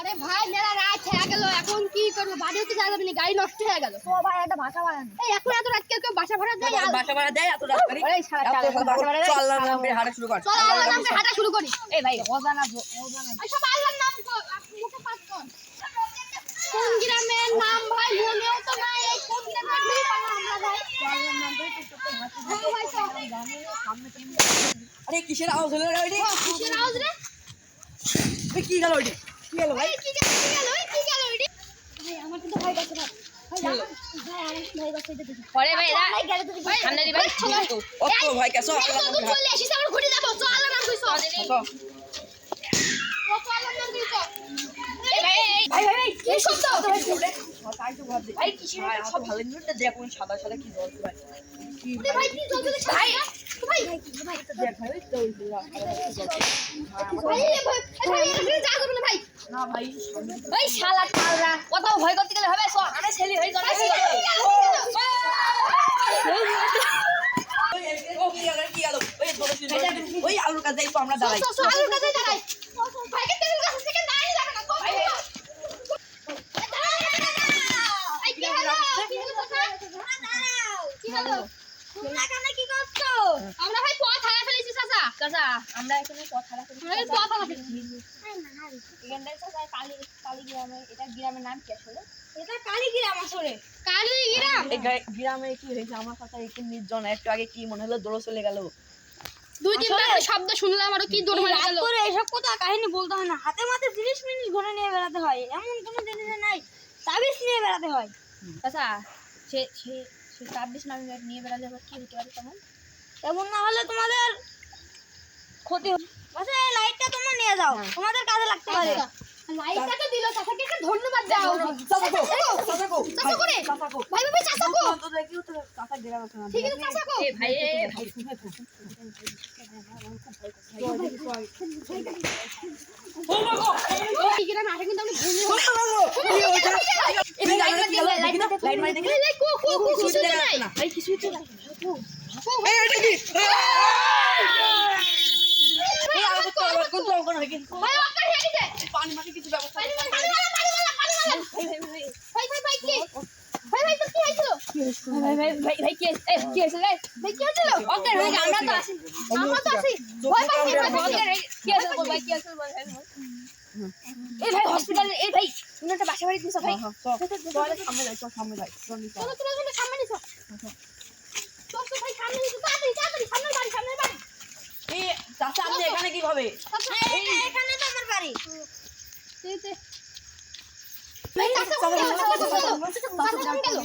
আরে ভাই মেলা রাত হয়ে গেল, এখন কি করবো? বাড়িও তো যাওয়া যাবে না, গাড়ি নষ্ট হয়ে গেল। তো ভাই একটা বাসা বানান। এই এখন এত রাত কেউ বাসা ভাড়া দেয়? বাসা ভাড়া দেয় এত রাত করে? ওরে শালা চালা, বাসা ভাড়া দেয়? চল আল্লাহর নামে হাঁটা শুরু কর। চল আল্লাহর নামে হাঁটা শুরু করি। এই ভাই অজানা এই সব আল্লাহর নাম মুখে পাঠ কর। কোন গ্রামের নাম ভাই মনেও তো নাই, এই কোন গ্রামের ঘুরে পারলাম আমরা ভাই? আল্লাহর নাম করে তো তো হাসি হ্যাঁ ভাই চল। সামনে তো আরে কিসের আওয়াজ হলো রে ওইটি? কিসের আওয়াজ রে? এই কি গেল ওইটি? কি গেল ভাই? এই কি গেল ওইটি? ভাই আমার কিন্তু ভয় করছে ভাই। ভাই আমার ভয় করছে এটা দেখি। পরে ভাই এরা ভাই গেলে তো দেখি। সামনে দি ভাই অত ভয় কেন? চল আল্লাহর নামে চলে এসেছিস আমরা ঘুরে যাবো। চল আল্লাহর নাম কইছো। হাঁটা। চল আল্লাহর নাম কইছো। ভাই ভাই কি শব্দ? তাই তো ভাবছি ভাই কিসের ভাই আমার তো ভালো নিউজটা দেখ কোন সাদা সাদা কি জ্বলছে ভাই। কি ওরে ভাই কি চলছে রে? ভাই ভাই ভাই দেখ ভাই তো ভাই ভাই যা করবে না ভাই। না ভাই ওই শালা কালরা কত ভয় করতে গেলে হবে সব আরে ছেলে হই করে ও কি গেল ওই ধরে ওই আলুর কাছে তো আমরা দাঁড়াই। চল আলুর কাছে দাঁড়াই। ভাইকে তেল গাছ থেকে দাঁড়িয়ে যাবে না। ভাই এই কি হলো? কি হলো কথা? দাঁড়াও। কি হলো? তোমরা কেন কি করছো? আমরা ভাই পথ হারা ফেলেছি চাচা। কাকা আমরা এখানে কথা রাখি এই পথ হারা ফেলেছি। এখানটায় চাচা কালী গ্রামে এটা গ্রামের নাম কি আসলে? এটা কালীগ্রাম আসলে। কালীগ্রাম? এই গ্রামে কি হয়েছে আমার কথা একটু নির্জন, একটু আগে কি মনে হলো দৌড় চলে গেল। দুই তিনটা শব্দ শুনলাম আর কি দৌড় মারা গেল। করে এসব কথা কাহিনী বলতে হয় না, হাতে মাতে 30 মিনিট ঘুরে নিয়ে বেড়াতে হয়, এমন কোনো জিনিস নাই তাবিজ নিয়ে বেড়াতে হয়। চাচা সে সে সে 26 নামে নিয়ে বেড়ালে আবার কি হতে পারে তেমন? এমন না হলে তোমাদের ক্ষতি হবে। আচ্ছা এই লাইটটা তোমরা নিয়ে যাও, তোমাদের কাজে লাগতে পারে। লাইটটা তো দিল, চাচাকে একটা ধন্যবাদ দাও। চাচাকো চাচা করে চাচাকো ভাই ভাই চাচা কো। তো দেখি তো চাচা গ্রামে আছে না। ঠিক আছে চাচা কো। এ ভাই এই গ্রামে আসে কিন্তু আমি ভুলে এই লাইট মারি দেখি এই কো কো কো কিছু নাই। ভাই কিছুই তো নাই এই এটা কি এই আবার কন্ট্রোল করো নাকি ভাই ওকে হয়ে গেছে। পানি মাটি কিছু ব্যবস্থা পানি ভাই কি? ভাই তো কি হইছিল? ভাই কি কি হয়েছে রে? ভাই কি হইছিল? ওকে হয়ে গেছে আমরা তো আছি আমরা তো আছি। ভয় পাচ্ছি ওকে কি হয়েছে বল ভাই কি হয়েছে বল এই ভাই হসপিটালে এই ভাই তুমি একটা বাসা বাড়ি দিছো ভাই সামনে যাই সামনে যাই চলো চলো সামনে নিছো। চল তো ভাই সামনে নিছো, তাড়াতাড়ি সামনের বাড়ি। এই চাচা আপনি এখানে কিভাবে? এখানে তো আমার বাড়ি। ভাই চাচা কোন গেল?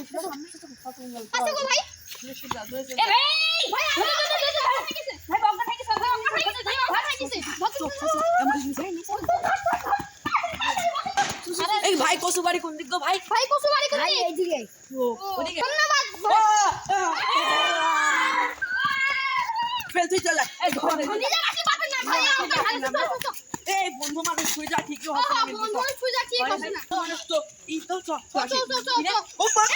চাচা গো ভাই। এ ভাই ভাই ভাই বগদা থেকে সব এই ভাই কসু বাড়ি কোন দিক গো ভাই? ভাই কসু বাড়ি করে এইদিকে ওদিকে ধন্যবাদ। ফেল তুই চল এই ঘরে নিজে কাছে পাবেন না ভাই, আমাকে হালকা চল। এই বন্ধু মানুষ শুয়ে যা ঠিকই হবে না কিন্তু বন্ধু সুজা কি করছ না? মানুষ তো এই তো চল চল। ও বাবা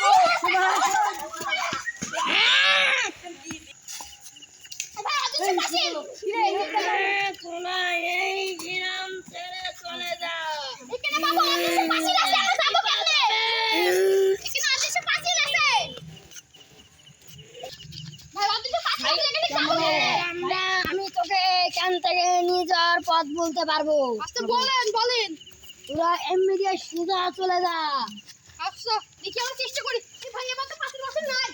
ভাই আজকে পাশে তোমরা এই গ্রাম ছেড়ে চলে যাও। এখানে বাবা আজকে পাশে আছে, আমরা যাব কেমনে? এখানে আজকে পাশে আছে। ভাই আজকে পাশে এখানে যাব। আমি তোকে এখান থেকে নিয়ে যাওয়ার পথ বলতে পারবো। আচ্ছা বলেন। তোরা এমনি দিয়ে সোজা চলে যা। আচ্ছা দেখি আমরা চেষ্টা করি। ভাই এবার তো পাশের বছর নাই।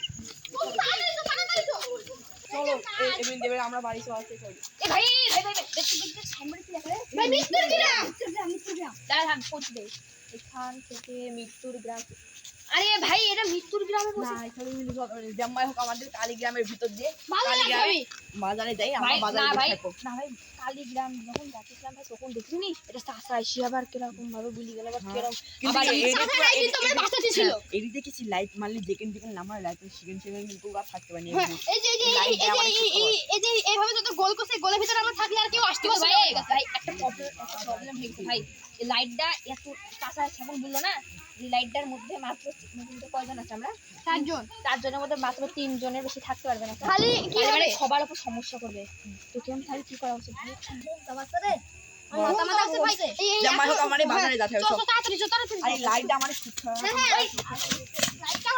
তো তাড়াতাড়ি তো চলো এমন দেবে আমরা বাড়ি চলে আসতে করি এ ভাই দেখতে সামনে কি লেখা আছে ভাই মিস্টার গ্রাম। দাঁড়া থাম পৌঁছে দে এখান থেকে মৃত্যুর গ্রাম আরে ভাই এটা মৃত্যুর গ্রামে না বসে এখানে মিলি জামাই হোক আমাদের কালীগ্রামের ভিতর দিয়ে ভালো লাগবে। কালীগ্রামে বাজারে যাই আমরা ভাই না বাজারে ভাই থাকবো না ভাই কালীগ্রাম যখন যাচ্ছিলাম ভাই তখন দেখিনি এটা চাষা এসে আবার কিরকম ভাবে বুলি গেল আবার কিরকম কিন্তু আবার চাচার আইডি তোমার বাঁচাতে ছিল। এডি দেখেছি লাইট মারলি দেখেন নামার লাইট সেকেন্ড কিন্তু আর থাকতে পারিনি হ্যাঁ, এই যে এইভাবে যত গোল করছে, গোলের ভিতরে আমরা থাকলে আর কেউ আসতে পারবে ভাই না। ভাই একটা প্রবলেম হয়েছে ভাই এই লাইটটা এত চাষা সেমন বললো না এই লাইটটার মধ্যে মাত্র কয়জন আছে আমরা 4 জন। 4 জনের মধ্যে মাত্র 3 জনের বেশি থাকতে পারবে না খালি কি মানে হবে? সবার উপর সমস্যা করবে তো কেমন তাহলে কি করা উচিত ভাই মাথা মাথা ঘুরছে। জামাই হোক আমার এই বাজারে যাচ্ছে চল তাড়াতাড়ি চল তাড়াতাড়ি আরে লাইটটা আমার ঠিক হ্যাঁ, হ্যাঁ, লাইটটা